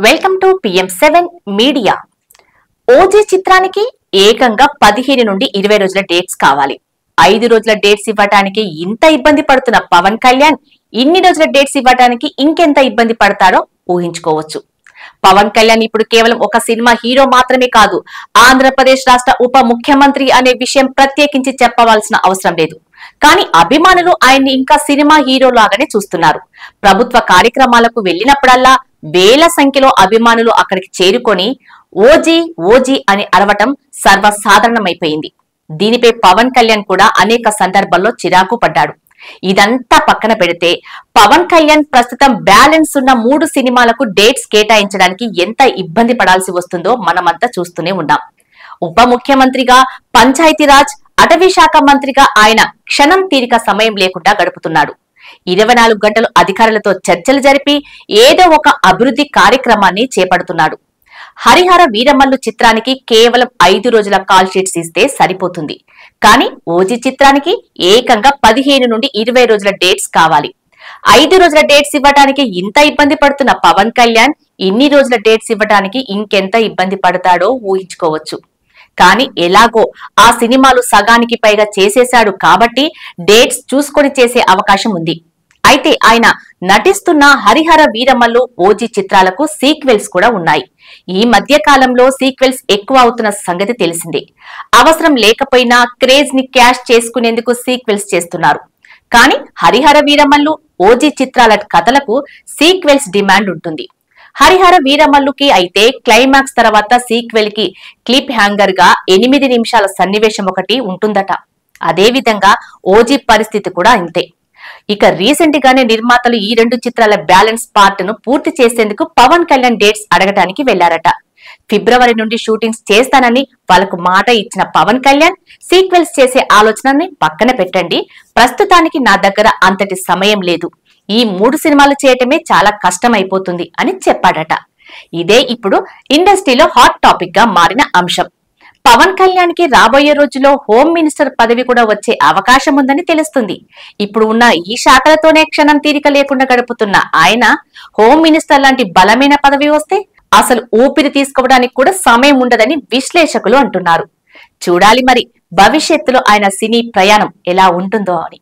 Welcome to PM7 media. OG చిత్రానికి ఏకంగా 15 నుండి 20 రోజుల డేట్స్ కావాలి. 5 రోజుల డేట్స్ ఇవ్వడానికి ఇంత ఇబ్బంది పడుతున్న పవన్ కళ్యాణ్ ఇన్ని రోజుల డేట్స్ ఇవ్వడానికి ఇంకెంత ఇబ్బంది పడతాడో ఊహించుకోవచ్చు. పవన్ కళ్యాణ్ ఇప్పుడు కేవలం ఒక సినిమా హీరో మాత్రమే కాదు, ఆంధ్రప్రదేశ్ రాష్ట్ర ఉప ముఖ్యమంత్రి అనే విషయం ప్రత్యేకించి చెప్పవలసిన అవసరం లేదు. కానీ అభిమానులు ఆయన్ని ఇంకా సినిమా హీరో లాగానే చూస్తున్నారు. ప్రభుత్వ కార్యక్రమాలకు వెళ్లినప్పుడల్లా వేల సంఖ్యలో అభిమానులు అక్కడికి చేరుకొని ఓజీ ఓజీ అని అరవటం సర్వసాధారణమైపోయింది. దీనిపై పవన్ కళ్యాణ్ కూడా అనేక సందర్భాల్లో చిరాకు పడ్డాడు. ఇదంతా పక్కన పెడితే పవన్ కళ్యాణ్ ప్రస్తుతం బ్యాలెన్స్ ఉన్న 3 సినిమాలకు డేట్స్ కేటాయించడానికి ఎంత ఇబ్బంది పడాల్సి వస్తుందో మనమంతా చూస్తూనే ఉన్నాం. ఉప ముఖ్యమంత్రిగా, పంచాయతీరాజ్, అటవీ శాఖ మంత్రిగా ఆయన క్షణం తీరిక సమయం లేకుండా గడుపుతున్నాడు. 24 గంటలు అధికారులతో చర్చలు జరిపి ఏదో ఒక అభివృద్ధి కార్యక్రమాన్ని చేపడుతున్నాడు. హరిహర వీరమల్లు చిత్రానికి కేవలం 5 రోజుల కాల్ షీట్స్ ఇస్తే సరిపోతుంది. కానీ ఓజీ చిత్రానికి ఏకంగా 15 నుండి 20 రోజుల డేట్స్ కావాలి. 5 రోజుల డేట్స్ ఇవ్వడానికి ఇంత ఇబ్బంది పడుతున్న పవన్ కళ్యాణ్ ఇన్ని రోజుల డేట్స్ ఇవ్వడానికి ఇంకెంత ఇబ్బంది పడతాడో ఊహించుకోవచ్చు. కానీ ఎలాగో ఆ సినిమాలు సగానికి పైగా చేసేశాడు కాబట్టి డేట్స్ చూసుకొని చేసే అవకాశం ఉంది. అయితే ఆయన నటిస్తున్న హరిహర వీరమల్లు, ఓజీ చిత్రాలకు సీక్వెల్స్ కూడా ఉన్నాయి. ఈ మధ్య కాలంలో సీక్వెల్స్ ఎక్కువ అవుతున్న సంగతి తెలిసిందే. అవసరం లేకపోయినా క్రేజ్ ని క్యాష్ చేసుకునేందుకు సీక్వెల్స్ చేస్తున్నారు. కానీ హరిహర వీరమల్లు, ఓజీ చిత్రాల కథలకు సీక్వెల్స్ డిమాండ్ ఉంటుంది. హరిహర వీరమల్లుకి అయితే క్లైమాక్స్ తర్వాత సీక్వెల్ కి క్లిప్ హ్యాంగర్ గా 8 నిమిషాల సన్నివేశం ఒకటి ఉంటుందట. అదే విధంగా ఓజీ పరిస్థితి కూడా అంతే. ఇక రీసెంట్ గానే నిర్మాతలు ఈ 2 చిత్రాల బ్యాలెన్స్ పార్ట్ ను పూర్తి చేసేందుకు పవన్ కళ్యాణ్ డేట్స్ అడగటానికి వెళ్లారట. ఫిబ్రవరి నుండి షూటింగ్స్ చేస్తానని వాళ్ళకు మాట ఇచ్చిన పవన్ కళ్యాణ్ సీక్వెల్స్ చేసే ఆలోచనని పక్కన పెట్టండి, ప్రస్తుతానికి నా దగ్గర అంతటి సమయం లేదు, ఈ 3 సినిమాలు చేయటమే చాలా కష్టం అయిపోతుంది అని చెప్పాడట. ఇదే ఇప్పుడు ఇండస్ట్రీలో హాట్ టాపిక్ గా మారిన అంశం. పవన్ కళ్యాణ్ కి రాబోయే రోజుల్లో హోమ్ మినిస్టర్ పదవి కూడా వచ్చే అవకాశం ఉందని తెలుస్తుంది. ఇప్పుడు ఉన్న ఈ శాఖలతోనే క్షణం తీరిక లేకుండా గడుపుతున్న ఆయన హోమ్ మినిస్టర్ లాంటి బలమైన పదవి వస్తే అసలు ఊపిరి తీసుకోవడానికి కూడా సమయం ఉండదని విశ్లేషకులు అంటున్నారు. చూడాలి మరి భవిష్యత్తులో ఆయన సినీ ప్రయాణం ఎలా ఉంటుందో అని.